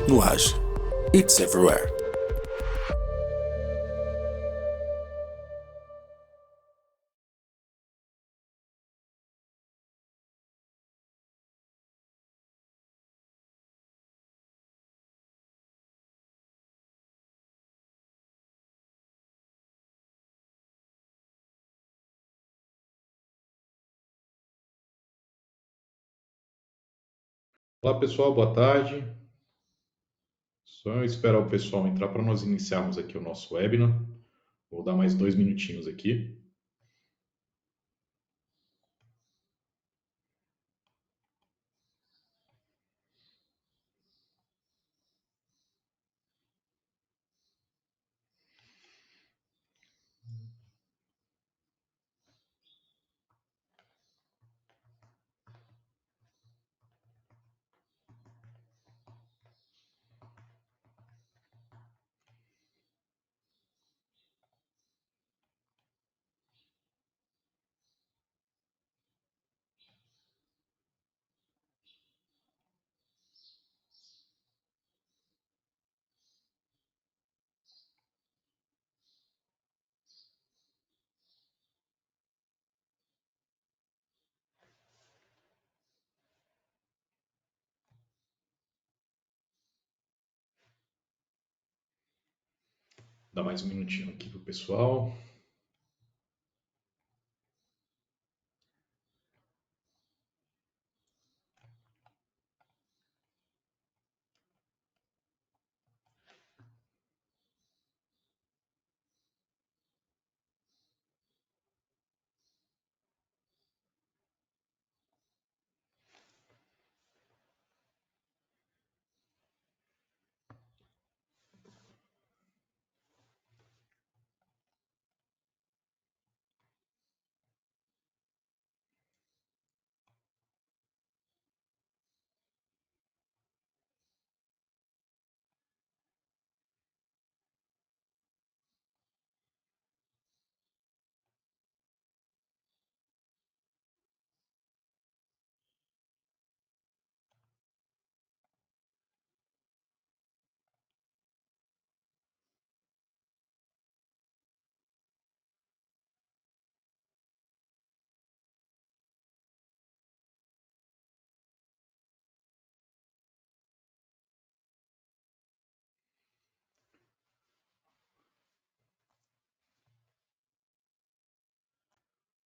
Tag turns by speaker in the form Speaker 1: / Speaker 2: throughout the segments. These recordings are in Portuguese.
Speaker 1: Nuage. It's everywhere.
Speaker 2: Olá pessoal, boa tarde. Só esperar o pessoal entrar para nós iniciarmos aqui o nosso webinar. Vou dar mais 2 minutinhos aqui. Dá mais 1 minutinho aqui para o pessoal.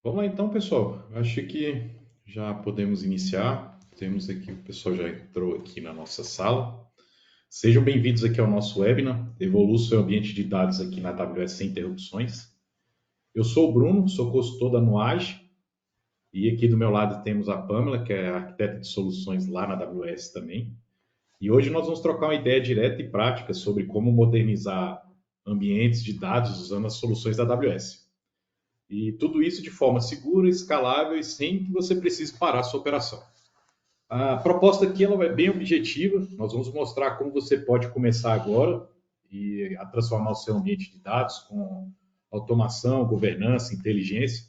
Speaker 2: Vamos lá então, pessoal. Acho que já podemos iniciar. Temos aqui, o pessoal já entrou aqui na nossa sala. Sejam bem-vindos aqui ao nosso webinar, Evolua seu ambiente de dados aqui na AWS sem interrupções. Eu sou o Bruno, sou consultor da Nuage, e aqui do meu lado temos a Pamela, que é arquiteta de soluções lá na AWS também. E hoje nós vamos trocar uma ideia direta e prática sobre como modernizar ambientes de dados usando as soluções da AWS. E tudo isso de forma segura, escalável e sem que você precise parar a sua operação. A proposta aqui ela é bem objetiva. Nós vamos mostrar como você pode começar agora e a transformar o seu ambiente de dados com automação, governança, inteligência,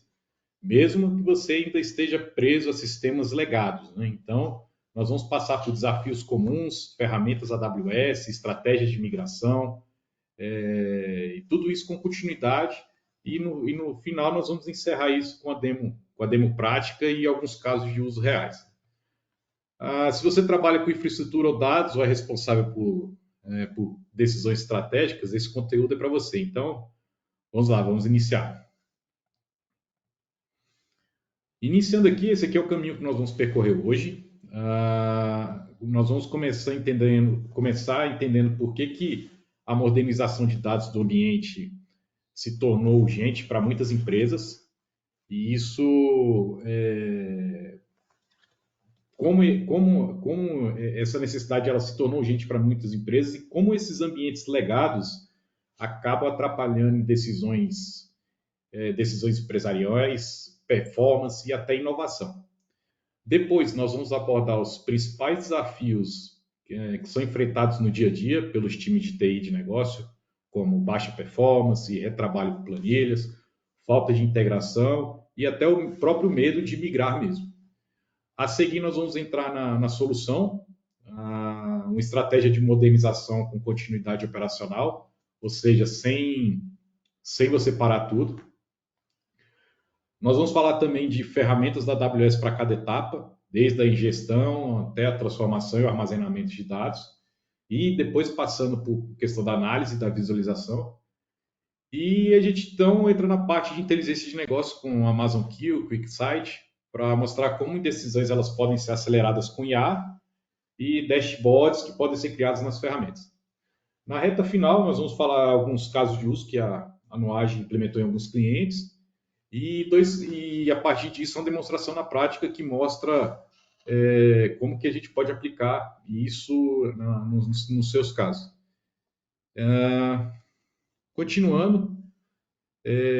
Speaker 2: mesmo que você ainda esteja preso a sistemas legados, né? Então, nós vamos passar por desafios comuns, ferramentas AWS, estratégias de migração, e tudo isso com continuidade. E no final, nós vamos encerrar isso com a demo prática e alguns casos de uso reais. Se você trabalha com infraestrutura ou dados ou é responsável por decisões estratégicas, esse conteúdo é para você. Então, vamos lá, vamos iniciar. Iniciando aqui, esse aqui é o caminho que nós vamos percorrer hoje. Nós vamos começar entendendo por que a modernização de dados do ambiente se tornou urgente para muitas empresas. E isso, como essa necessidade ela se tornou urgente para muitas empresas e como esses ambientes legados acabam atrapalhando decisões empresariais, performance e até inovação. Depois, nós vamos abordar os principais desafios que são enfrentados no dia a dia pelos times de TI de negócio, como baixa performance, retrabalho de planilhas, falta de integração e até o próprio medo de migrar mesmo. A seguir, nós vamos entrar na solução, uma estratégia de modernização com continuidade operacional, ou seja, sem você parar tudo. Nós vamos falar também de ferramentas da AWS para cada etapa, desde a ingestão até a transformação e o armazenamento de dados, e depois passando por questão da análise e da visualização. E a gente então entra na parte de inteligência de negócio com o Amazon Q, o QuickSight, para mostrar como decisões elas podem ser aceleradas com IA e dashboards que podem ser criados nas ferramentas. Na reta final, nós vamos falar alguns casos de uso que a Nuage implementou em alguns clientes e a partir disso uma demonstração na prática que mostra como que a gente pode aplicar isso nos seus casos. Continuando,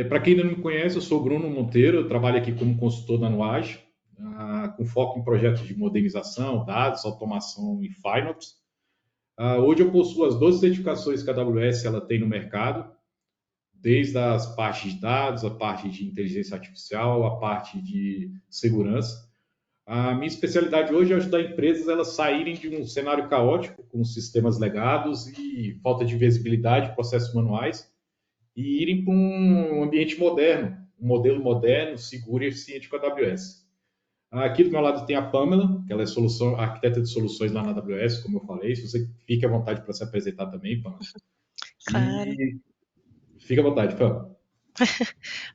Speaker 2: para quem ainda não me conhece, eu sou o Bruno Monteiro, eu trabalho aqui como consultor da Nuage, com foco em projetos de modernização, dados, automação e FinOps. Hoje eu possuo as 12 certificações que a AWS ela tem no mercado, desde as partes de dados, a parte de inteligência artificial, a parte de segurança. A minha especialidade hoje é ajudar empresas elas saírem de um cenário caótico, com sistemas legados e falta de visibilidade, processos manuais, e irem para um ambiente moderno, um modelo moderno, seguro e eficiente com a AWS. Aqui do meu lado tem a Pamela, que ela é arquiteta de soluções lá na AWS, como eu falei. Se você fique à vontade para se apresentar também, Pamela.
Speaker 3: Claro.
Speaker 2: E fica à vontade, Pamela.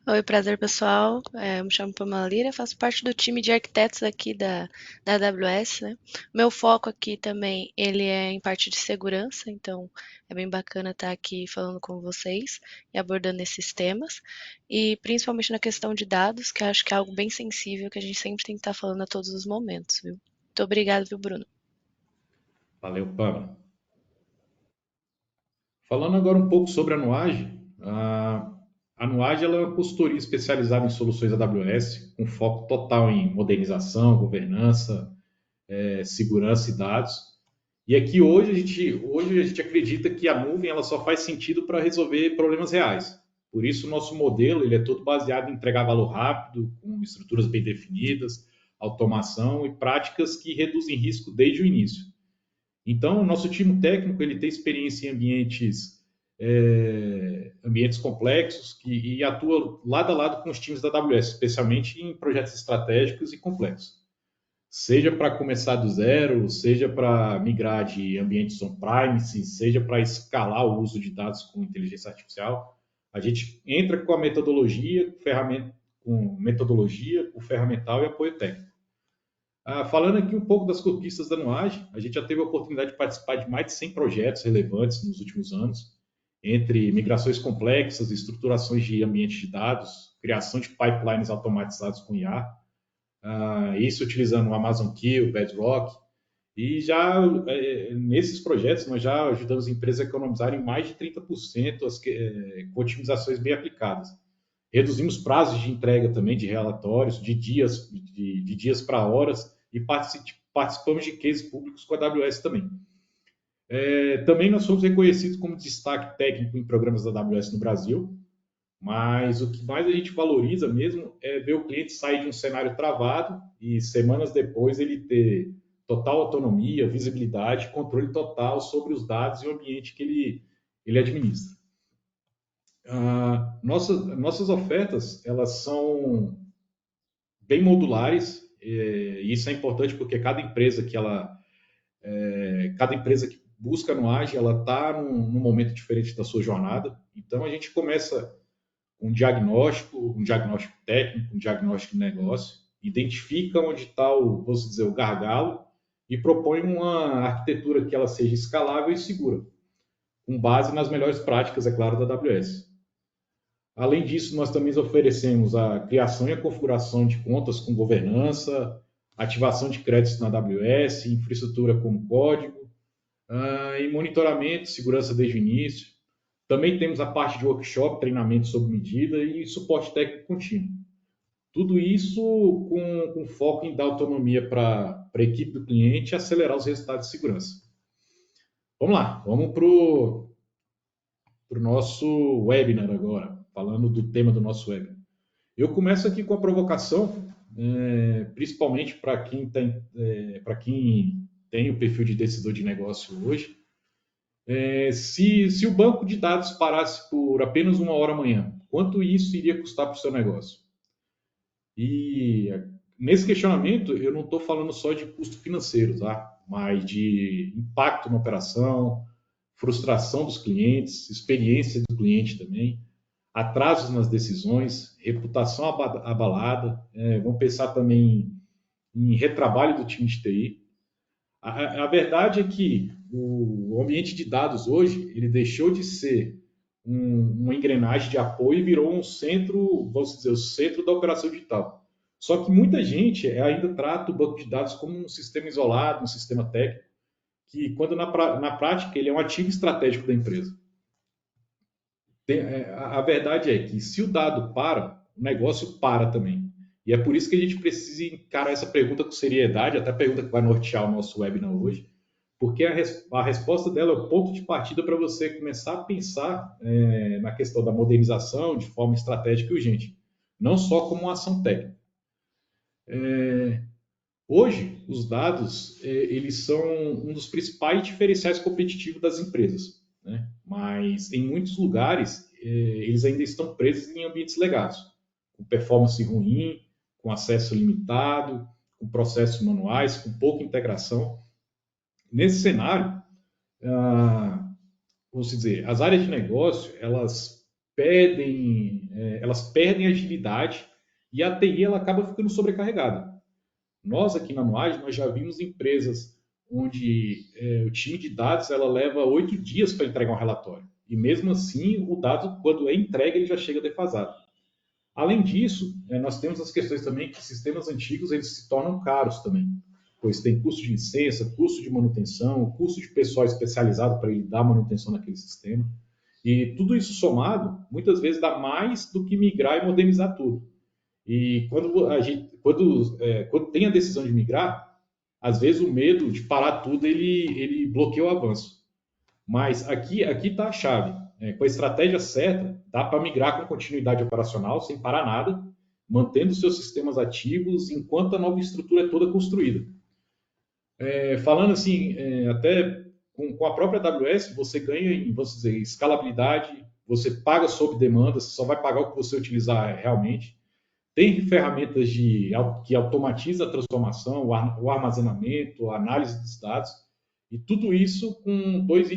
Speaker 3: Oi, prazer pessoal. Eu me chamo Pamela Lira, faço parte do time de arquitetos aqui da AWS, né? Meu foco aqui também, ele é em parte de segurança, então é bem bacana estar aqui falando com vocês e abordando esses temas, e principalmente na questão de dados, que eu acho que é algo bem sensível que a gente sempre tem que estar falando a todos os momentos, viu? Muito obrigada, viu, Bruno?
Speaker 2: Valeu, Pamela. Falando agora um pouco sobre a Nuage, a Nuage ela é uma consultoria especializada em soluções AWS, com foco total em modernização, governança, segurança e dados. E aqui hoje a gente acredita que a nuvem ela só faz sentido para resolver problemas reais. Por isso o nosso modelo ele é todo baseado em entregar valor rápido, com estruturas bem definidas, automação e práticas que reduzem risco desde o início. Então, o nosso time técnico ele tem experiência em ambientes complexos e atua lado a lado com os times da AWS, especialmente em projetos estratégicos e complexos. Seja para começar do zero, seja para migrar de ambientes on-premise, seja para escalar o uso de dados com inteligência artificial, a gente entra com a metodologia, com ferramental e apoio técnico. Falando aqui um pouco das conquistas da Nuage, a gente já teve a oportunidade de participar de mais de 100 projetos relevantes nos últimos anos, entre migrações complexas, estruturações de ambientes de dados, criação de pipelines automatizados com IA, isso utilizando o Amazon Q, o Bedrock, e já nesses projetos nós já ajudamos empresas a economizarem mais de 30% com otimizações bem aplicadas. Reduzimos prazos de entrega também de relatórios, de dias para horas, e participamos de cases públicos com a AWS também. Também nós fomos reconhecidos como destaque técnico em programas da AWS no Brasil, mas o que mais a gente valoriza mesmo é ver o cliente sair de um cenário travado e semanas depois ele ter total autonomia, visibilidade, controle total sobre os dados e o ambiente que ele administra. Nossas ofertas elas são bem modulares, e isso é importante porque cada empresa que busca no Nuage, ela está num momento diferente da sua jornada. Então a gente começa um diagnóstico técnico, um diagnóstico de negócio, identifica onde está o gargalo e propõe uma arquitetura que ela seja escalável e segura, com base nas melhores práticas, é claro, da AWS. Além disso, nós também oferecemos a criação e a configuração de contas com governança, ativação de créditos na AWS, infraestrutura como código, e monitoramento, segurança desde o início. Também temos a parte de workshop, treinamento sob medida e suporte técnico contínuo. Tudo isso com foco em dar autonomia para a equipe do cliente e acelerar os resultados de segurança. Vamos lá, vamos para o nosso webinar agora, falando do tema do nosso webinar. Eu começo aqui com a provocação, principalmente para quem tem o perfil de decisor de negócio hoje. Se o banco de dados parasse por apenas 1 hora amanhã, quanto isso iria custar para o seu negócio? E nesse questionamento, eu não estou falando só de custo financeiro, tá? Mas de impacto na operação, frustração dos clientes, experiência do cliente também, atrasos nas decisões, reputação abalada. Vamos pensar também em retrabalho do time de TI. A verdade é que o ambiente de dados hoje ele deixou de ser uma engrenagem de apoio e virou um centro, vamos dizer, o centro da operação digital. Só que muita gente ainda trata o banco de dados como um sistema isolado, um sistema técnico, que quando na prática ele é um ativo estratégico da empresa. A verdade é que se o dado para, o negócio para também. E é por isso que a gente precisa encarar essa pergunta com seriedade, até a pergunta que vai nortear o nosso webinar hoje, porque a resposta dela é o ponto de partida para você começar a pensar na questão da modernização de forma estratégica e urgente, não só como uma ação técnica. Hoje, os dados eles são um dos principais diferenciais competitivos das empresas, né? Mas em muitos lugares eles ainda estão presos em ambientes legados, com performance ruim, com acesso limitado, com processos manuais, com pouca integração. Nesse cenário, vamos dizer, as áreas de negócio elas perdem agilidade e a TI ela acaba ficando sobrecarregada. Nós aqui na Nuage, nós já vimos empresas onde o time de dados ela leva 8 dias para entregar um relatório. E mesmo assim, o dado, quando é entregue, ele já chega defasado. Além disso, nós temos as questões também que sistemas antigos eles se tornam caros também, pois tem custo de licença, custo de manutenção, custo de pessoal especializado para ele dar manutenção naquele sistema. E tudo isso somado, muitas vezes dá mais do que migrar e modernizar tudo. E quando tem a decisão de migrar, às vezes o medo de parar tudo ele bloqueia o avanço. Mas aqui está a chave. Com a estratégia certa, dá para migrar com continuidade operacional, sem parar nada, mantendo seus sistemas ativos enquanto a nova estrutura é toda construída. Falando assim, até com a própria AWS, você ganha em, vamos dizer, escalabilidade, você paga sob demanda, você só vai pagar o que você utilizar realmente. Tem ferramentas que automatizam a transformação, o armazenamento, a análise dos dados, e tudo isso com dois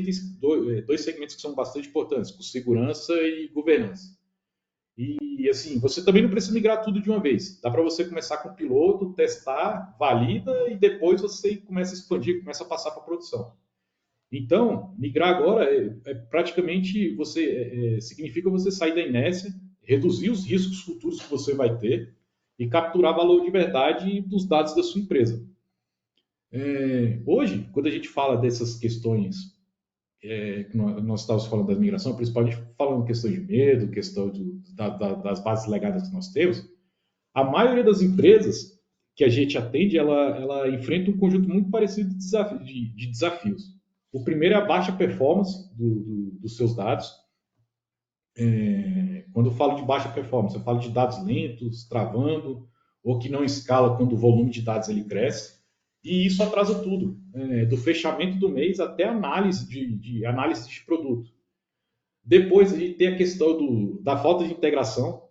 Speaker 2: segmentos que são bastante importantes, com segurança e governança. E assim, você também não precisa migrar tudo de uma vez. Dá para você começar com o piloto, testar, valida e depois você começa a expandir, começa a passar para a produção. Então, migrar agora praticamente significa você sair da inércia, reduzir os riscos futuros que você vai ter e capturar valor de verdade dos dados da sua empresa. Hoje, quando a gente fala dessas questões que nós estávamos falando da migração, principalmente falando questão de medo, questão das bases legadas que nós temos, a maioria das empresas que a gente atende, ela enfrenta um conjunto muito parecido de desafios. O primeiro é a baixa performance dos seus dados. Quando eu falo de baixa performance, eu falo de dados lentos, travando, ou que não escala quando o volume de dados ele cresce. E isso atrasa tudo, do fechamento do mês até análise de análise de produto. Depois a gente tem a questão da falta de integração.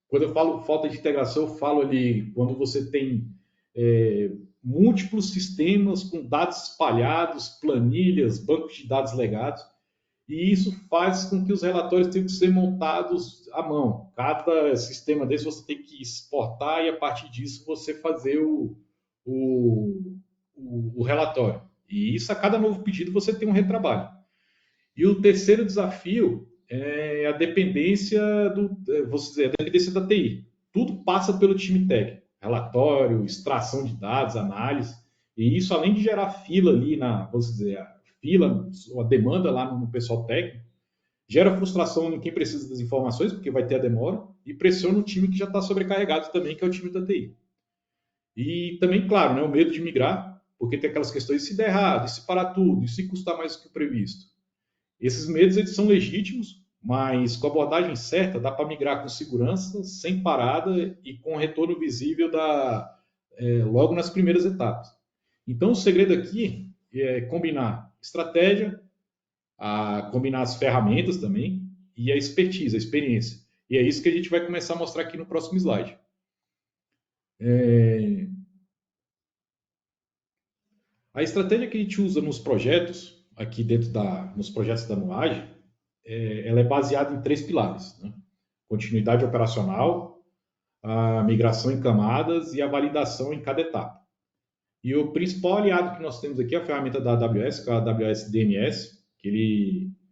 Speaker 2: Quando eu falo falta de integração, eu falo ali quando você tem múltiplos sistemas com dados espalhados, planilhas, bancos de dados legados, e isso faz com que os relatórios tenham que ser montados à mão. Cada sistema desse você tem que exportar e a partir disso você fazer o relatório. E isso a cada novo pedido você tem um retrabalho. E o terceiro desafio é a dependência a dependência da TI. Tudo passa pelo time técnico, relatório, extração de dados, análise. E isso, além de gerar fila ali vamos dizer, a demanda lá no pessoal técnico, gera frustração em quem precisa das informações, porque vai ter a demora, e pressiona o time que já está sobrecarregado também, que é o time da TI. E também, claro, né, o medo de migrar, porque tem aquelas questões, se der errado, se parar tudo, e se custar mais do que o previsto. Esses medos eles são legítimos, mas com a abordagem certa dá para migrar com segurança, sem parada e com retorno visível logo nas primeiras etapas. Então, o segredo aqui é combinar estratégia, combinar as ferramentas também e a expertise, a experiência. E é isso que a gente vai começar a mostrar aqui no próximo slide. A estratégia que a gente usa nos projetos, aqui dentro nos projetos da Nuage, ela é baseada em 3 pilares, né? Continuidade operacional, a migração em camadas e a validação em cada etapa. E o principal aliado que nós temos aqui é a ferramenta da AWS, que é a AWS DNS, que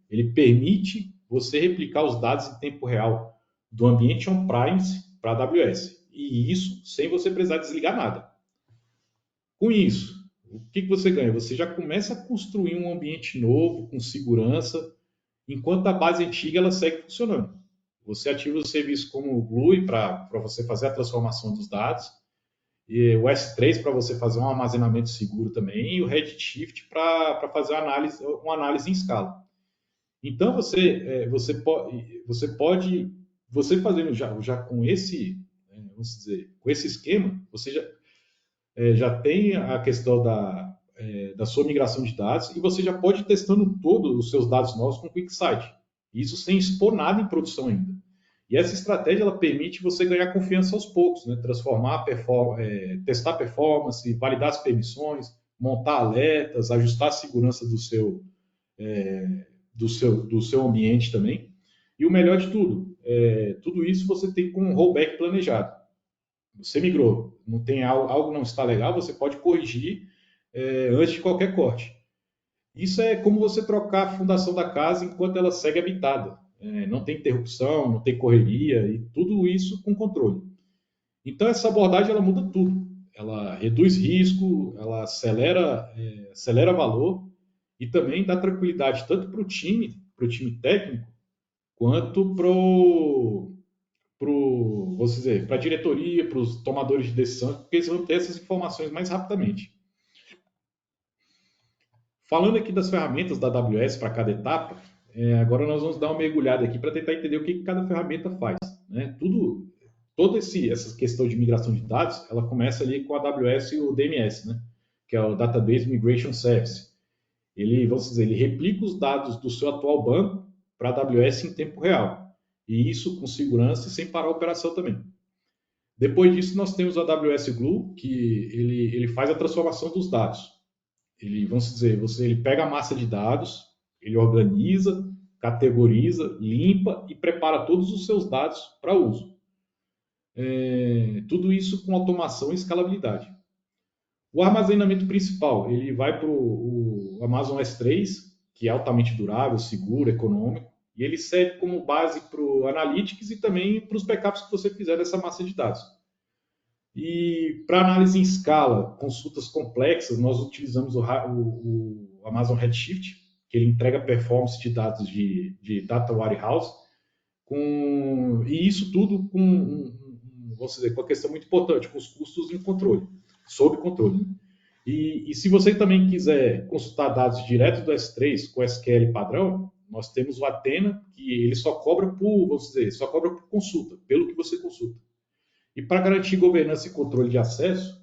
Speaker 2: ele permite você replicar os dados em tempo real do ambiente on-premise para a AWS. E isso sem você precisar desligar nada. Com isso, o que você ganha? Você já começa a construir um ambiente novo, com segurança, enquanto a base antiga ela segue funcionando. Você ativa o serviço como o Glue para você fazer a transformação dos dados, e o S3 para você fazer um armazenamento seguro também, e o Redshift para fazer uma análise em escala. Então você fazendo já com esse, vamos dizer, com esse esquema, você já tem a questão da sua migração de dados e você já pode ir testando todos os seus dados novos com o QuickSight. Isso sem expor nada em produção ainda. E essa estratégia ela permite você ganhar confiança aos poucos, né? Testar performance, validar as permissões, montar alertas, ajustar a segurança do seu ambiente também. E o melhor de tudo, tudo isso você tem com um rollback planejado. Você migrou, não tem algo não está legal, você pode corrigir antes de qualquer corte. Isso é como você trocar a fundação da casa enquanto ela segue habitada. Não tem interrupção, não tem correria e tudo isso com controle. Então essa abordagem ela muda tudo. Ela reduz risco, ela acelera valor e também dá tranquilidade tanto para o time técnico, quanto vamos dizer, para a diretoria, para os tomadores de decisão, porque eles vão ter essas informações mais rapidamente. Falando aqui das ferramentas da AWS para cada etapa, agora nós vamos dar uma mergulhada aqui para tentar entender o que cada ferramenta faz. Né? Toda essa questão de migração de dados, ela começa ali com a AWS e o DMS, né? Que é o Database Migration Service. Vamos dizer, ele replica os dados do seu atual banco para a AWS em tempo real. E isso com segurança e sem parar a operação também. Depois disso, nós temos o AWS Glue, que ele faz a transformação dos dados. Vamos dizer, ele pega a massa de dados, ele organiza, categoriza, limpa e prepara todos os seus dados para uso. Tudo isso com automação e escalabilidade. O armazenamento principal, ele vai para o Amazon S3, que é altamente durável, seguro, econômico, e ele serve como base para o Analytics e também para os backups que você fizer dessa massa de dados. E para análise em escala, consultas complexas, nós utilizamos o Amazon Redshift, que ele entrega performance de dados de Data Warehouse, e isso tudo vamos dizer, com a questão muito importante, com os custos em controle, sob controle. E se você também quiser consultar dados direto do S3 com SQL padrão, nós temos o Athena, que ele só cobra por consulta, pelo que você consulta. E para garantir governança e controle de acesso,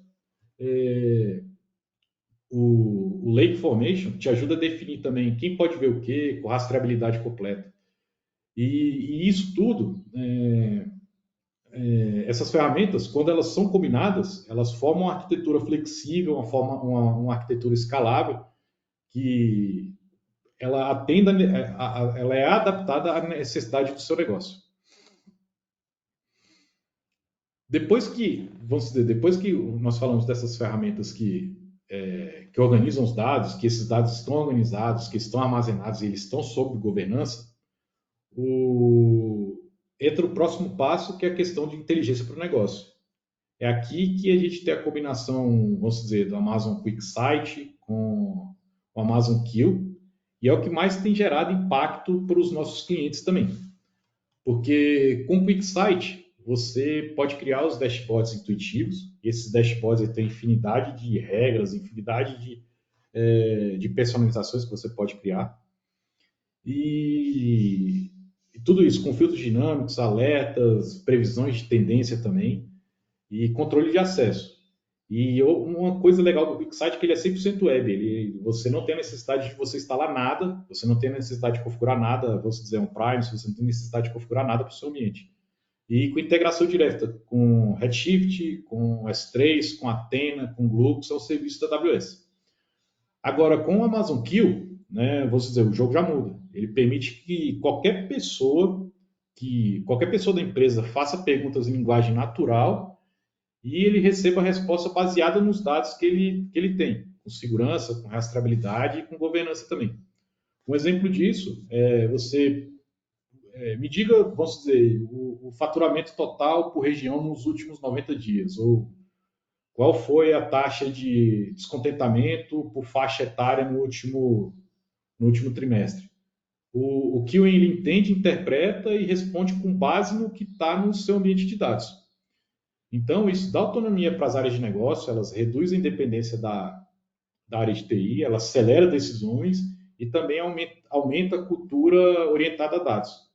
Speaker 2: o Lake Formation te ajuda a definir também quem pode ver o quê, com rastreabilidade completa. E isso tudo, essas ferramentas, quando elas são combinadas, elas formam uma arquitetura flexível, uma arquitetura escalável, que ela é adaptada à necessidade do seu negócio. Depois que nós falamos dessas ferramentas que organizam os dados, que esses dados estão organizados, que estão armazenados e eles estão sob governança, entra o próximo passo, que é a questão de inteligência para o negócio. É aqui que a gente tem a combinação, vamos dizer, do Amazon QuickSight com o Amazon Q, e é o que mais tem gerado impacto para os nossos clientes também. Porque com o QuickSight, você pode criar os dashboards intuitivos, e esses dashboards têm infinidade de regras, infinidade de personalizações que você pode criar. E tudo isso com filtros dinâmicos, alertas, previsões de tendência também, e controle de acesso. E uma coisa legal do QuickSight é que ele é 100% web. Você não tem a necessidade de você instalar nada, você não tem a necessidade de configurar nada, vamos dizer, um Prime, você não tem necessidade de configurar nada para o seu ambiente. E com integração direta com Redshift, com S3, com Athena, com Glue, que são serviços da AWS. Agora, com o Amazon Q, né, vou dizer, o jogo já muda. Ele permite que qualquer pessoa da empresa faça perguntas em linguagem natural e ele receba a resposta baseada nos dados que ele tem, com segurança, com rastreabilidade e com governança também. Um exemplo disso é você me diga, vamos dizer, o faturamento total por região nos últimos 90 dias, ou qual foi a taxa de descontentamento por faixa etária no último trimestre. O que ele entende, interpreta e responde com base no que está no seu ambiente de dados. Então, isso dá autonomia para as áreas de negócio, elas reduzem a independência da área de TI, ela acelera decisões e também aumenta a cultura orientada a dados.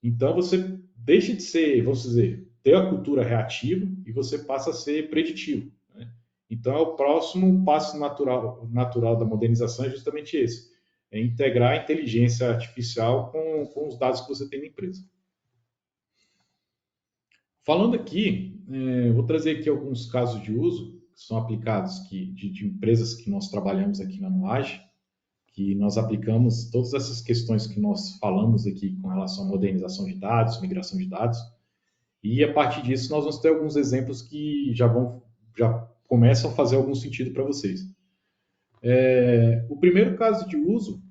Speaker 2: Então, você deixa de ser, vamos dizer, ter a cultura reativa e você passa a ser preditivo. Né? Então, é o próximo passo natural da modernização é justamente esse, é integrar a inteligência artificial com os dados que você tem na empresa. Falando aqui, vou trazer aqui alguns casos de uso que são aplicados de empresas que nós trabalhamos aqui na Nuage, que nós aplicamos todas essas questões que nós falamos aqui com relação à modernização de dados, migração de dados, e a partir disso nós vamos ter alguns exemplos que já começam a fazer algum sentido para vocês. O primeiro caso de uso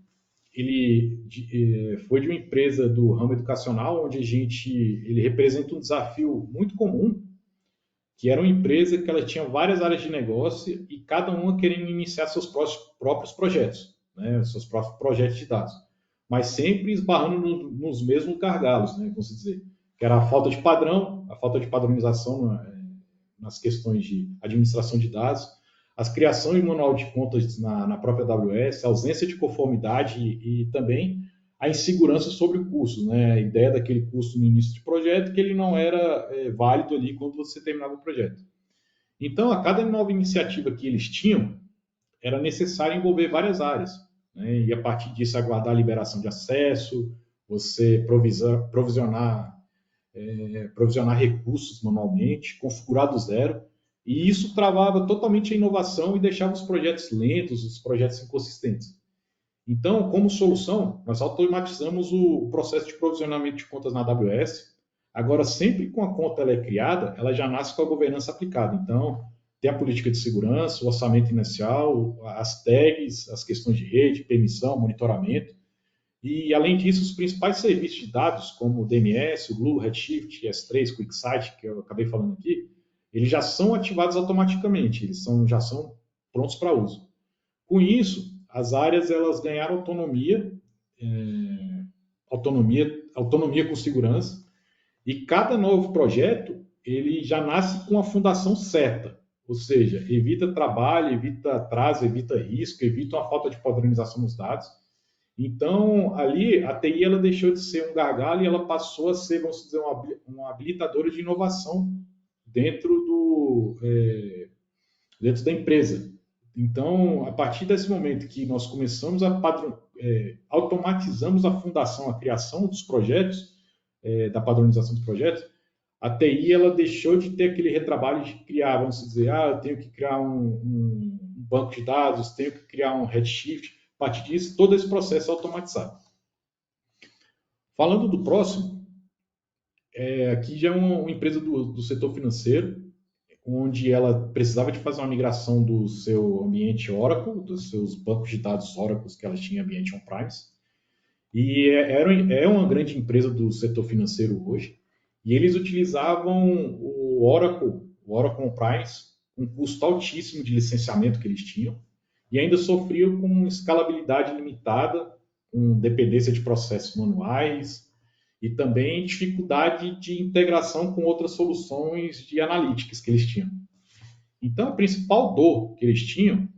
Speaker 2: foi de uma empresa do ramo educacional, onde ele representa um desafio muito comum, que era uma empresa que ela tinha várias áreas de negócio e cada uma querendo iniciar seus próprios projetos, né, seus próprios projetos de dados, mas sempre esbarrando nos mesmos gargalos, né, vamos dizer, que era a falta de padrão, a falta de padronização nas questões de administração de dados, a criação de manual de contas na própria AWS, a ausência de conformidade e também a insegurança sobre o custo, né? A ideia daquele custo no início de projeto que ele não era válido ali quando você terminava o projeto. Então, a cada nova iniciativa que eles tinham, era necessário envolver várias áreas, né? E a partir disso aguardar a liberação de acesso, você provisionar recursos manualmente, configurar do zero, e isso travava totalmente a inovação e deixava os projetos lentos, os projetos inconsistentes. Então, como solução, nós automatizamos o processo de provisionamento de contas na AWS. Agora, sempre que uma conta ela é criada, ela já nasce com a governança aplicada. Então, tem a política de segurança, o orçamento inicial, as tags, as questões de rede, permissão, monitoramento. E, além disso, os principais serviços de dados, como o DNS, o Glue, Redshift, S3, QuickSight, que eu acabei falando aqui, eles já são ativados automaticamente, já são prontos para uso. Com isso, as áreas elas ganharam autonomia com segurança, e cada novo projeto ele já nasce com a fundação certa, ou seja, evita trabalho, evita atraso, evita risco, evita uma falta de padronização nos dados. Então, ali, a TI ela deixou de ser um gargalo e ela passou a ser, vamos dizer, uma habilitadora de inovação dentro da empresa. Então, a partir desse momento que nós começamos automatizamos a fundação, a criação dos projetos, da padronização dos projetos, a TI ela deixou de ter aquele retrabalho de criar, vamos dizer, eu tenho que criar um banco de dados, tenho que criar um Redshift. A partir disso, todo esse processo é automatizado. Falando do próximo, aqui já é uma empresa do setor financeiro, onde ela precisava de fazer uma migração do seu ambiente Oracle, dos seus bancos de dados Oracle que ela tinha em ambiente on-premise. E é uma grande empresa do setor financeiro hoje. E eles utilizavam o Oracle on-premise, um custo altíssimo de licenciamento que eles tinham, e ainda sofriam com escalabilidade limitada, com dependência de processos manuais, e também dificuldade de integração com outras soluções de analytics que eles tinham. Então, a principal dor que eles tinham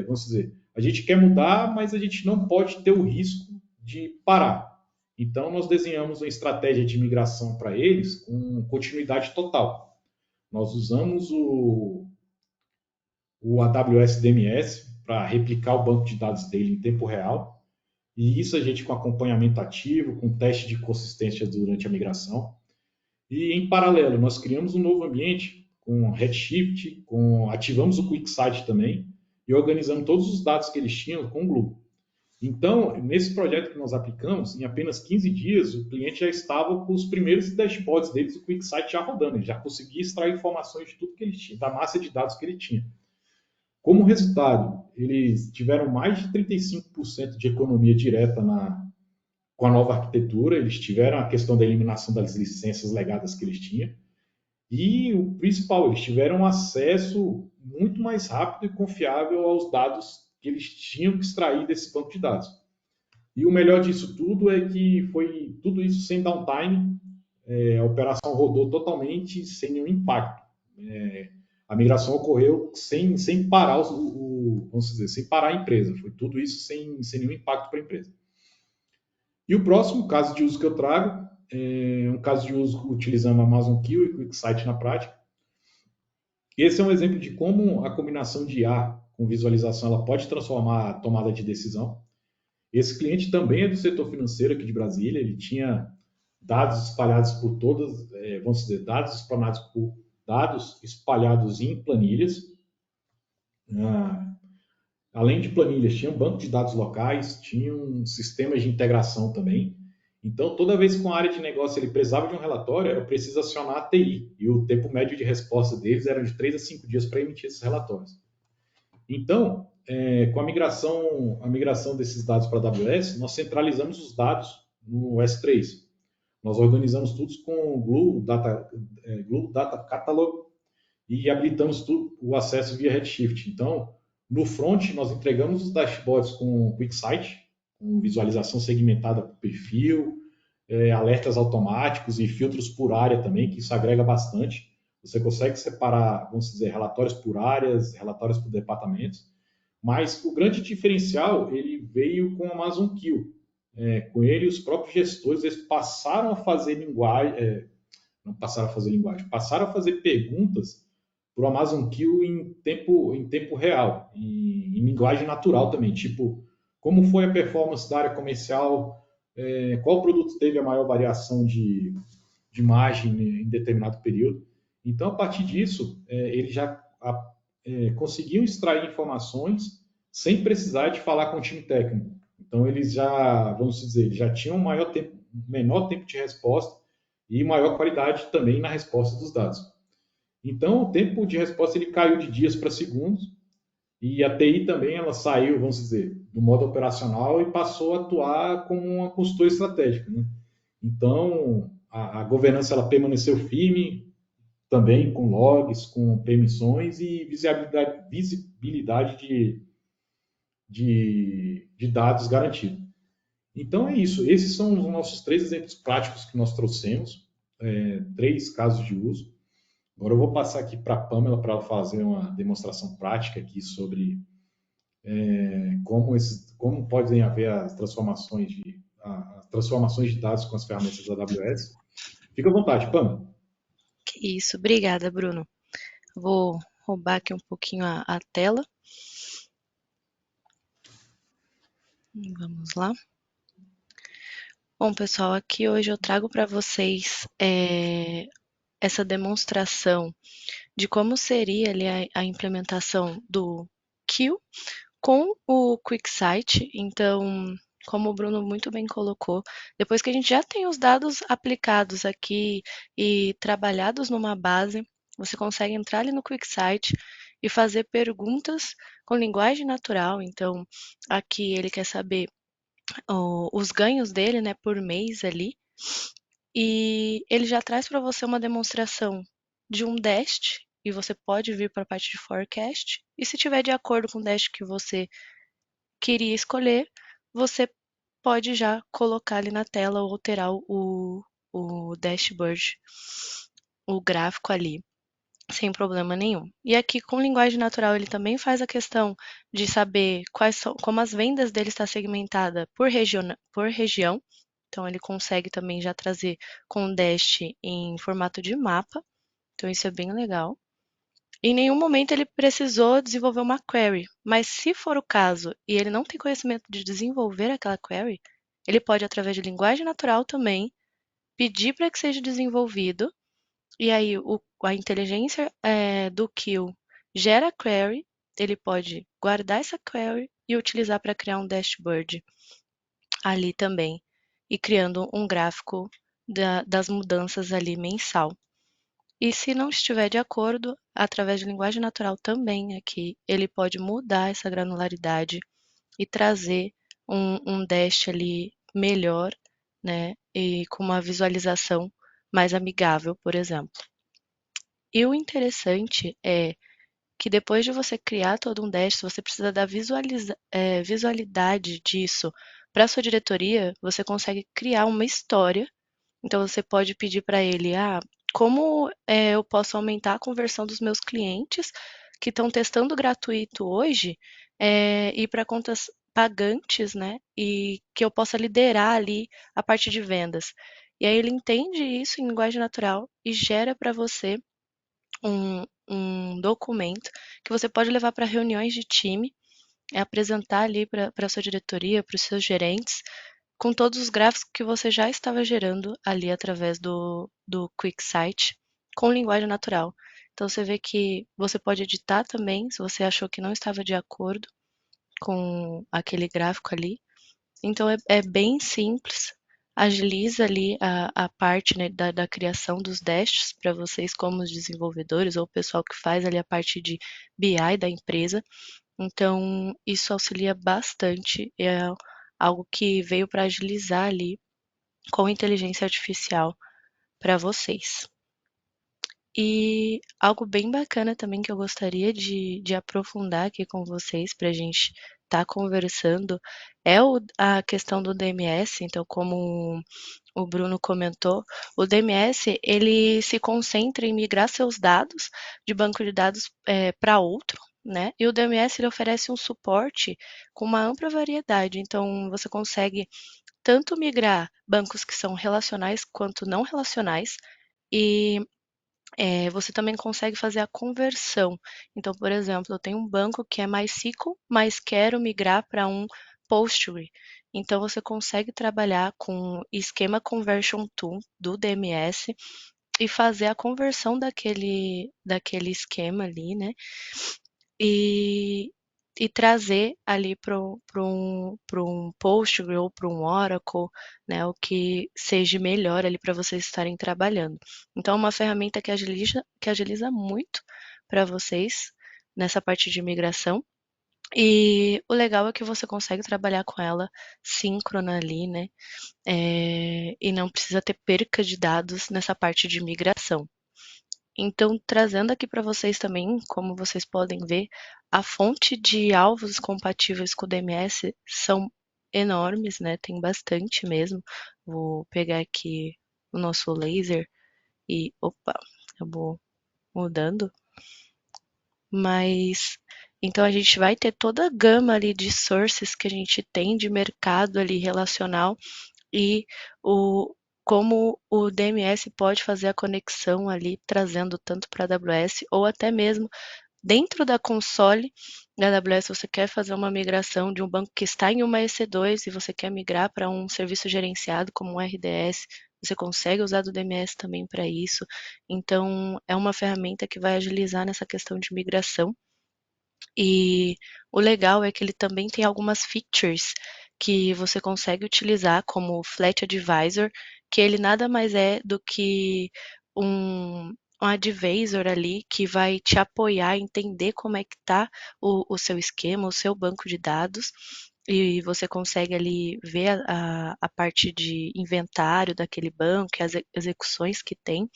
Speaker 2: vamos dizer, a gente quer mudar, mas a gente não pode ter o risco de parar. Então, nós desenhamos uma estratégia de migração para eles com continuidade total. Nós usamos o AWS DMS para replicar o banco de dados dele em tempo real. E isso a gente com acompanhamento ativo, com teste de consistência durante a migração. E em paralelo, nós criamos um novo ambiente com Redshift, ativamos o QuickSight também e organizamos todos os dados que eles tinham com o Glue. Então, nesse projeto que nós aplicamos, em apenas 15 dias, o cliente já estava com os primeiros dashboards deles, o QuickSight já rodando, ele já conseguia extrair informações de tudo que ele tinha, da massa de dados que ele tinha. Como resultado, eles tiveram mais de 35% de economia direta com a nova arquitetura, eles tiveram a questão da eliminação das licenças legadas que eles tinham, e o principal, eles tiveram acesso muito mais rápido e confiável aos dados que eles tinham que extrair desse banco de dados. E o melhor disso tudo é que foi tudo isso sem downtime, a operação rodou totalmente sem nenhum impacto. A migração ocorreu sem parar vamos dizer, sem parar a empresa. Foi tudo isso sem nenhum impacto para a empresa. E o próximo caso de uso que eu trago é um caso de uso utilizando Amazon Q e QuickSight na prática. Esse é um exemplo de como a combinação de IA com visualização ela pode transformar a tomada de decisão. Esse cliente também é do setor financeiro aqui de Brasília, ele tinha dados espalhados por todas, vamos dizer, dados espalhados em planilhas. Além de planilhas, tinha um banco de dados locais, tinha um sistema de integração também. Então, toda vez que uma área de negócio ele precisava de um relatório, era preciso acionar a TI. E o tempo médio de resposta deles era de 3 a 5 dias para emitir esses relatórios. Então, com a migração desses dados para a AWS, nós centralizamos os dados no S3. Nós organizamos tudo com o Glue Data Catalog e habilitamos o acesso via Redshift. Então, no front, nós entregamos os dashboards com QuickSight, com visualização segmentada por perfil, alertas automáticos e filtros por área também, que isso agrega bastante. Você consegue separar, vamos dizer, relatórios por áreas, relatórios por departamentos. Mas o grande diferencial, ele veio com o Amazon Q. Com ele, os próprios gestores eles passaram a fazer linguagem, não passaram a fazer linguagem, passaram a fazer perguntas para o Amazon Q em tempo real, em linguagem natural também, tipo, como foi a performance da área comercial, qual produto teve a maior variação de margem em determinado período. Então, a partir disso, eles já conseguiam extrair informações sem precisar de falar com o time técnico. Então, eles já, vamos dizer, já tinham menor tempo de resposta e maior qualidade também na resposta dos dados. Então, o tempo de resposta ele caiu de dias para segundos e a TI também ela saiu, vamos dizer, do modo operacional e passou a atuar como uma consultora estratégica. Né? Então, a governança ela permaneceu firme, também com logs, com permissões e visibilidade de dados garantido. Então é isso. Esses são os nossos 3 exemplos práticos que nós trouxemos, 3 casos de uso. Agora eu vou passar aqui para a Pamela para ela fazer uma demonstração prática aqui sobre como podem haver as transformações de dados com as ferramentas da AWS. Fica à vontade, Pamela.
Speaker 3: Que isso, obrigada, Bruno. Vou roubar aqui um pouquinho a tela. Vamos lá. Bom, pessoal, aqui hoje eu trago para vocês essa demonstração de como seria ali a implementação do Q com o QuickSight. Então, como o Bruno muito bem colocou, depois que a gente já tem os dados aplicados aqui e trabalhados numa base, você consegue entrar ali no QuickSight e fazer perguntas com linguagem natural. Então, aqui ele quer saber os ganhos dele, né, por mês ali. E ele já traz para você uma demonstração de um dash, e você pode vir para a parte de forecast. E se tiver de acordo com o dash que você queria escolher, você pode já colocar ali na tela ou alterar o dashboard, o gráfico ali, sem problema nenhum. E aqui com linguagem natural ele também faz a questão de saber como as vendas dele está segmentada por região. Então ele consegue também já trazer com o Dash em formato de mapa. Então isso é bem legal. Em nenhum momento ele precisou desenvolver uma query, mas se for o caso e ele não tem conhecimento de desenvolver aquela query, ele pode, através de linguagem natural também, pedir para que seja desenvolvido, e aí a inteligência do Kill gera a query, ele pode guardar essa query e utilizar para criar um dashboard ali também, e criando um gráfico das mudanças ali mensal. E se não estiver de acordo, através de linguagem natural também aqui, ele pode mudar essa granularidade e trazer um dash ali melhor, né? E com uma visualização mais amigável, por exemplo. E o interessante é que depois de você criar todo um dash, se você precisa da visualidade disso para a sua diretoria, você consegue criar uma história. Então você pode pedir para ele, como eu posso aumentar a conversão dos meus clientes que estão testando gratuito hoje e para contas pagantes, né? E que eu possa liderar ali a parte de vendas. E aí ele entende isso em linguagem natural e gera para você um documento que você pode levar para reuniões de time, apresentar ali para a sua diretoria, para os seus gerentes, com todos os gráficos que você já estava gerando ali através do QuickSight com linguagem natural. Então você vê que você pode editar também, se você achou que não estava de acordo com aquele gráfico ali. Então é bem simples, agiliza ali a parte, né, da criação dos dashes para vocês como os desenvolvedores ou o pessoal que faz ali a parte de BI da empresa. Então isso auxilia bastante, é algo que veio para agilizar ali com inteligência artificial para vocês. E algo bem bacana também que eu gostaria de aprofundar aqui com vocês para a gente estar conversando é a questão do DMS. Então, como o Bruno comentou, o DMS ele se concentra em migrar seus dados de banco de dados para outro, né? E o DMS ele oferece um suporte com uma ampla variedade. Então, você consegue tanto migrar bancos que são relacionais quanto não relacionais, e você também consegue fazer a conversão. Então, por exemplo, eu tenho um banco que é MySQL, mas quero migrar para um Postgre. Então, você consegue trabalhar com esquema Conversion Tool do DMS e fazer a conversão daquele esquema ali, né? E, e trazer ali para um Postgre ou para um Oracle, né, o que seja melhor ali para vocês estarem trabalhando. Então, é uma ferramenta que agiliza muito para vocês nessa parte de migração. E o legal é que você consegue trabalhar com ela síncrona ali, né? E não precisa ter perca de dados nessa parte de migração. Então, trazendo aqui para vocês também, como vocês podem ver, a fonte de alvos compatíveis com o DMS são enormes, né? Tem bastante mesmo. Vou pegar aqui o nosso laser e, opa, acabou mudando. Mas então a gente vai ter toda a gama ali de sources que a gente tem de mercado ali relacional e o como o DMS pode fazer a conexão ali, trazendo tanto para a AWS ou até mesmo dentro da console da AWS, você quer fazer uma migração de um banco que está em uma EC2 e você quer migrar para um serviço gerenciado como um RDS, você consegue usar do DMS também para isso. Então, é uma ferramenta que vai agilizar nessa questão de migração. E o legal é que ele também tem algumas features que você consegue utilizar, como o Flat Advisor, que ele nada mais é do que um advisor ali que vai te apoiar, entender como é que está o seu esquema, o seu banco de dados, e você consegue ali ver a parte de inventário daquele banco, as execuções que tem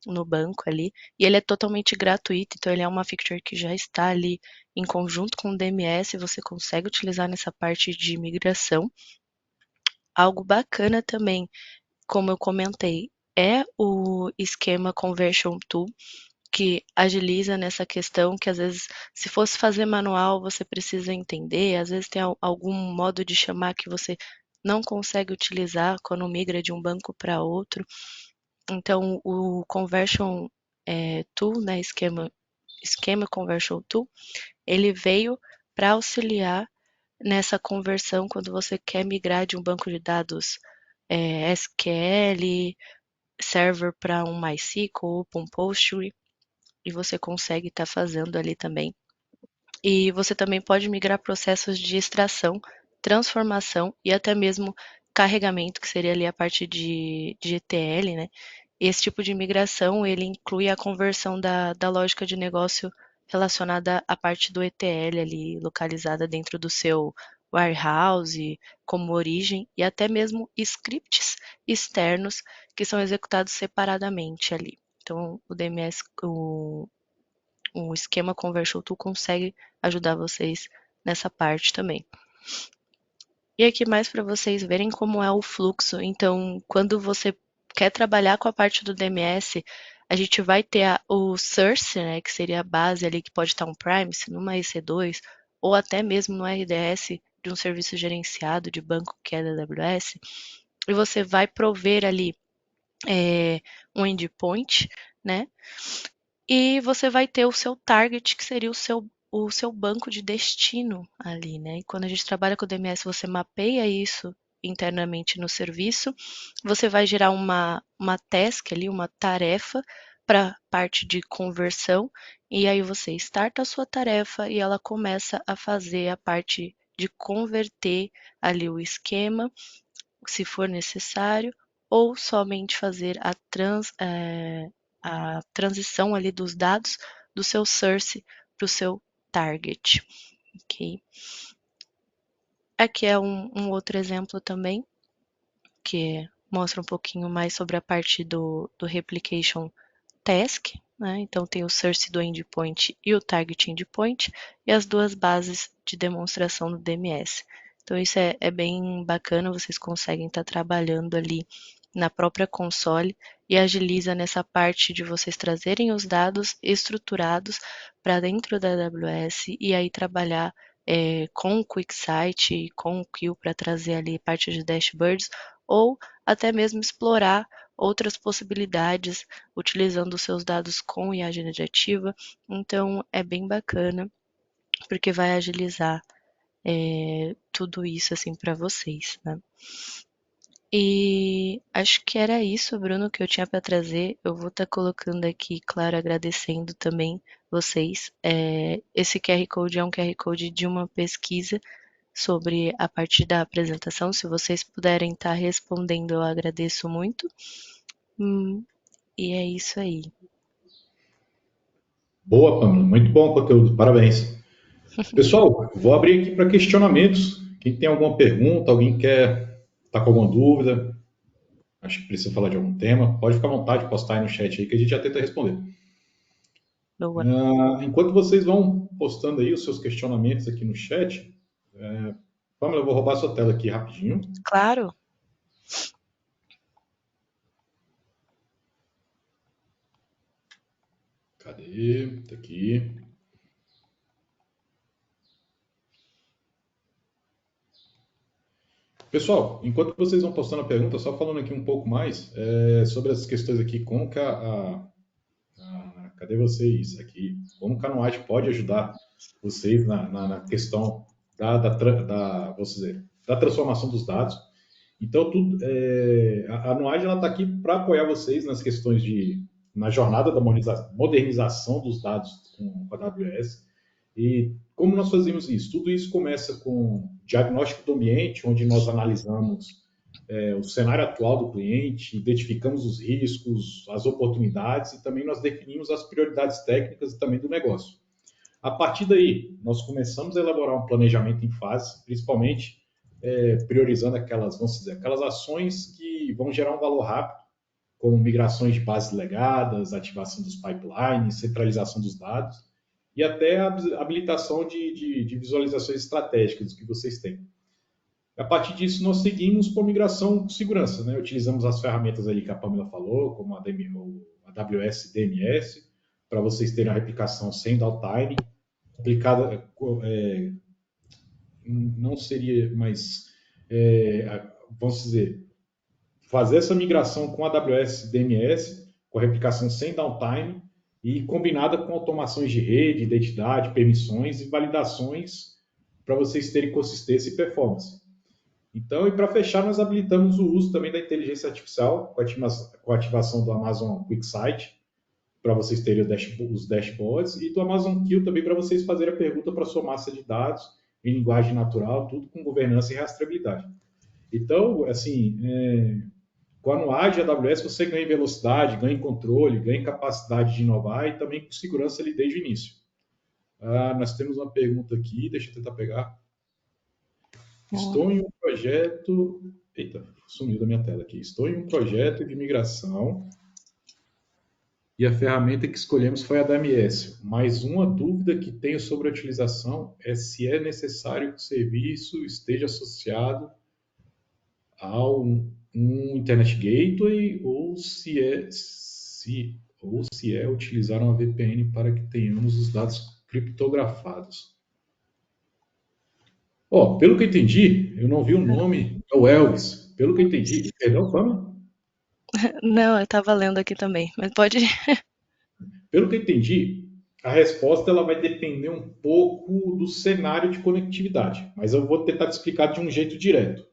Speaker 3: no banco ali, e ele é totalmente gratuito, então ele é uma feature que já está ali em conjunto com o DMS, você consegue utilizar nessa parte de migração. Algo bacana também, como eu comentei, é o esquema Conversion Tool, que agiliza nessa questão que às vezes, se fosse fazer manual, você precisa entender, às vezes tem algum modo de chamar que você não consegue utilizar quando migra de um banco para outro. Então, o Conversion Tool, né, esquema Schema Conversion Tool, ele veio para auxiliar nessa conversão quando você quer migrar de um banco de dados SQL, server para um MySQL ou para um Postgre, e você consegue estar fazendo ali também. E você também pode migrar processos de extração, transformação e até mesmo carregamento, que seria ali a parte de ETL, né? Esse tipo de migração, ele inclui a conversão da lógica de negócio relacionada à parte do ETL ali, localizada dentro do seu warehouse, como origem, e até mesmo scripts externos que são executados separadamente ali. Então, o DMS, o esquema Conversion Tool consegue ajudar vocês nessa parte também. E aqui mais para vocês verem como é o fluxo. Então, quando você quer trabalhar com a parte do DMS, a gente vai ter o source, né, que seria a base ali, que pode estar um Primes, numa EC2, ou até mesmo no RDS de um serviço gerenciado de banco que é da AWS, e você vai prover ali um endpoint, né, e você vai ter o seu target, que seria o seu banco de destino ali, né? E quando a gente trabalha com o DMS, você mapeia isso internamente no serviço, você vai gerar uma task ali, uma tarefa para parte de conversão, e aí você starta a sua tarefa e ela começa a fazer a parte de converter ali o esquema, se for necessário, ou somente fazer a transição ali dos dados do seu source para o seu target. Ok? Aqui é um outro exemplo também, que mostra um pouquinho mais sobre a parte do replication task, né? Então tem o source do endpoint e o target endpoint e as duas bases de demonstração do DMS. Então isso é bem bacana, vocês conseguem estar trabalhando ali na própria console e agiliza nessa parte de vocês trazerem os dados estruturados para dentro da AWS e aí trabalhar com o QuickSight e com o Queue para trazer ali parte de dashboards ou até mesmo explorar outras possibilidades utilizando os seus dados com IA generativa. Então é bem bacana porque vai agilizar tudo isso assim para vocês, né? E acho que era isso, Bruno, que eu tinha para trazer. Eu vou estar colocando aqui, claro, agradecendo também vocês. Esse QR Code é um QR Code de uma pesquisa sobre a parte da apresentação. Se vocês puderem estar respondendo, eu agradeço muito. E é isso aí.
Speaker 2: Boa, Pamela, muito bom o conteúdo, parabéns. Pessoal, vou abrir aqui para questionamentos. Quem tem alguma pergunta, alguém quer estar com alguma dúvida, acho que precisa falar de algum tema, pode ficar à vontade de postar aí no chat aí que a gente já tenta responder.
Speaker 3: Boa.
Speaker 2: Enquanto vocês vão postando aí os seus questionamentos aqui no chat, Pamela, eu vou roubar sua tela aqui rapidinho.
Speaker 3: Claro.
Speaker 2: Cadê? Tá aqui. Pessoal, enquanto vocês vão postando a pergunta, só falando aqui um pouco mais sobre as questões aqui, como que cadê vocês aqui? Como que a Nuage pode ajudar vocês na questão vamos dizer, da transformação dos dados? Então, a Nuage está aqui para apoiar vocês nas questões na jornada da modernização dos dados com a AWS. E como nós fazemos isso? Tudo isso começa com diagnóstico do ambiente, onde nós analisamos o cenário atual do cliente, identificamos os riscos, as oportunidades e também nós definimos as prioridades técnicas e também do negócio. A partir daí, nós começamos a elaborar um planejamento em fase, principalmente priorizando vamos dizer, aquelas ações que vão gerar um valor rápido, como migrações de bases legadas, ativação dos pipelines, centralização dos dados e até a habilitação de visualizações estratégicas que vocês têm. A partir disso, nós seguimos por migração com segurança, né? Utilizamos as ferramentas ali que a Pamela falou, como a AWS DMS, para vocês terem a replicação sem downtime, aplicada, não seria, mas, vamos dizer, fazer essa migração com a AWS DMS, com a replicação sem downtime, e combinada com automações de rede, identidade, permissões e validações para vocês terem consistência e performance. Então, e para fechar, nós habilitamos o uso também da inteligência artificial com a ativação do Amazon QuickSight para vocês terem os dashboards e do Amazon Q também para vocês fazerem a pergunta para a sua massa de dados em linguagem natural, tudo com governança e rastreabilidade. Então, assim, com a Nuage e a AWS você ganha em velocidade, ganha em controle, ganha em capacidade de inovar e também com segurança ali desde o início. Nós temos uma pergunta aqui, deixa eu tentar pegar. Estou em um projeto. Eita, sumiu da minha tela aqui. Estou em um projeto de migração e a ferramenta que escolhemos foi a DMS. Mas uma dúvida que tenho sobre a utilização é se é necessário que o serviço esteja associado a um Internet Gateway ou se é utilizar uma VPN para que tenhamos os dados criptografados. Pelo que eu entendi, eu não vi o nome, é o Elvis. Pelo que eu entendi, perdão, Fama?
Speaker 3: Não, eu tava lendo aqui também, mas pode.
Speaker 2: Pelo que eu entendi, a resposta ela vai depender um pouco do cenário de conectividade, mas eu vou tentar te explicar de um jeito direto.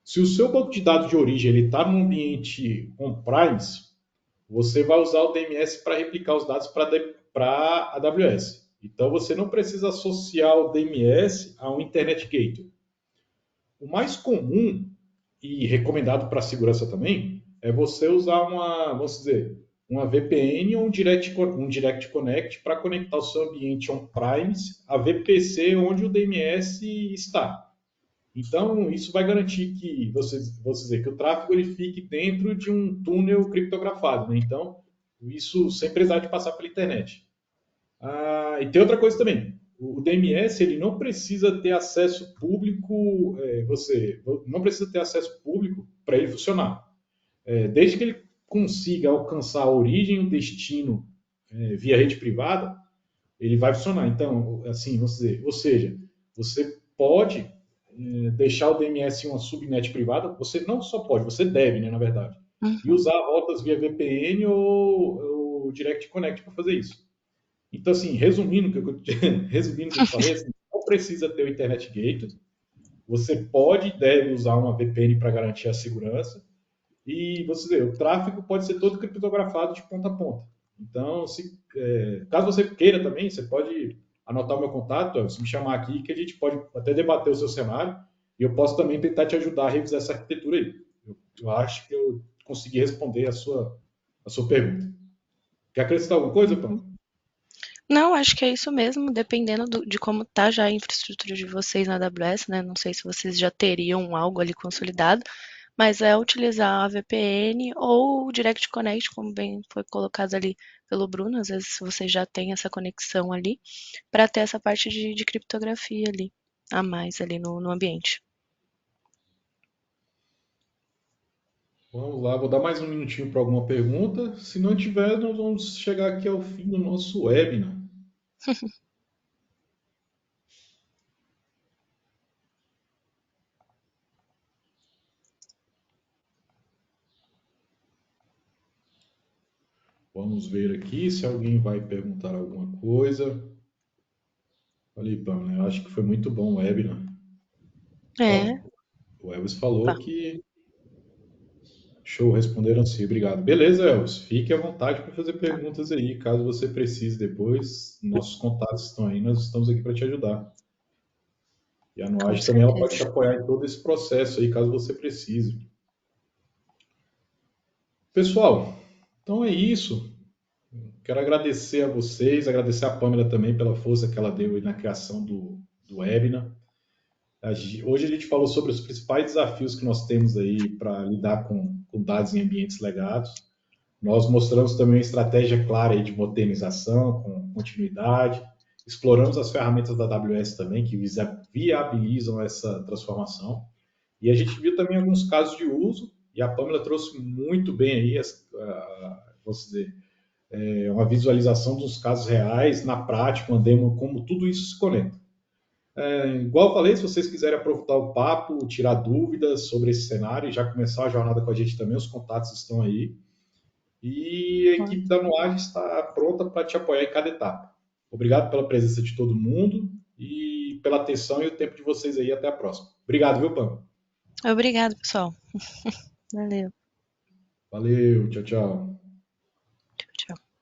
Speaker 2: Se o seu banco de dados de origem está num ambiente on-premise, você vai usar o DMS para replicar os dados para a AWS. Então você não precisa associar o DMS a um Internet Gateway. O mais comum e recomendado para segurança também é você usar uma VPN ou um Direct Connect para conectar o seu ambiente on-premise a VPC onde o DMS está. Então, isso vai garantir que, que o tráfego ele fique dentro de um túnel criptografado, né? Então, isso sem precisar de passar pela internet. E tem outra coisa também. O DMS ele não precisa ter acesso público, você não precisa ter acesso público para ele funcionar. Desde que ele consiga alcançar a origem e o destino via rede privada, ele vai funcionar. Então, assim, ou seja, você pode deixar o DMS em uma subnet privada, você não só pode, você deve, né, na verdade, e usar rotas via VPN ou Direct Connect para fazer isso. Então, assim, resumindo o que eu falei, assim, não precisa ter o Internet Gateway, você pode e deve usar uma VPN para garantir a segurança, e o tráfego pode ser todo criptografado de ponta a ponta. Então, caso você queira também, você pode anotar o meu contato, se me chamar aqui, que a gente pode até debater o seu cenário, e eu posso também tentar te ajudar a revisar essa arquitetura aí. Eu acho que eu consegui responder a sua pergunta. Quer acrescentar alguma coisa, Pão?
Speaker 3: Não, acho que é isso mesmo, dependendo de como tá já a infraestrutura de vocês na AWS, né? Não sei se vocês já teriam algo ali consolidado, mas é utilizar a VPN ou o Direct Connect, como bem foi colocado ali pelo Bruno, às vezes você já tem essa conexão ali, para ter essa parte de criptografia ali, a mais ali no ambiente.
Speaker 2: Vamos lá, vou dar mais um minutinho para alguma pergunta. Se não tiver, nós vamos chegar aqui ao fim do nosso webinar. Vamos ver aqui se alguém vai perguntar alguma coisa. Olha aí, Pamela, eu acho que foi muito bom o webinar.
Speaker 3: É,
Speaker 2: O Elvis falou
Speaker 3: tá.
Speaker 2: que show, responderam sim, obrigado. Beleza, Elvis, fique à vontade para fazer perguntas aí, caso você precise depois. Nossos contatos estão aí, nós estamos aqui para te ajudar. E a
Speaker 3: Com
Speaker 2: Noage também ela pode te
Speaker 3: certeza.
Speaker 2: apoiar em todo esse processo aí, caso você precise. Pessoal, então é isso. Quero agradecer a vocês, agradecer a Pamela também pela força que ela deu aí na criação do webinar. Hoje a gente falou sobre os principais desafios que nós temos aí para lidar com dados em ambientes legados. Nós mostramos também uma estratégia clara aí de modernização, com continuidade. Exploramos as ferramentas da AWS também, que viabilizam essa transformação. E a gente viu também alguns casos de uso, e a Pamela trouxe muito bem aí, vamos dizer, uma visualização dos casos reais, na prática, uma demo, como tudo isso se conecta. Igual eu falei, se vocês quiserem aprofundar o papo, tirar dúvidas sobre esse cenário e já começar a jornada com a gente também, os contatos estão aí. e a equipe da Nuage está pronta para te apoiar em cada etapa. Obrigado pela presença de todo mundo e pela atenção e o tempo de vocês aí. Até a próxima. Obrigado, viu, Pam?
Speaker 3: Obrigado, pessoal. Valeu.
Speaker 2: Valeu, tchau, tchau.
Speaker 3: Tchau, tchau.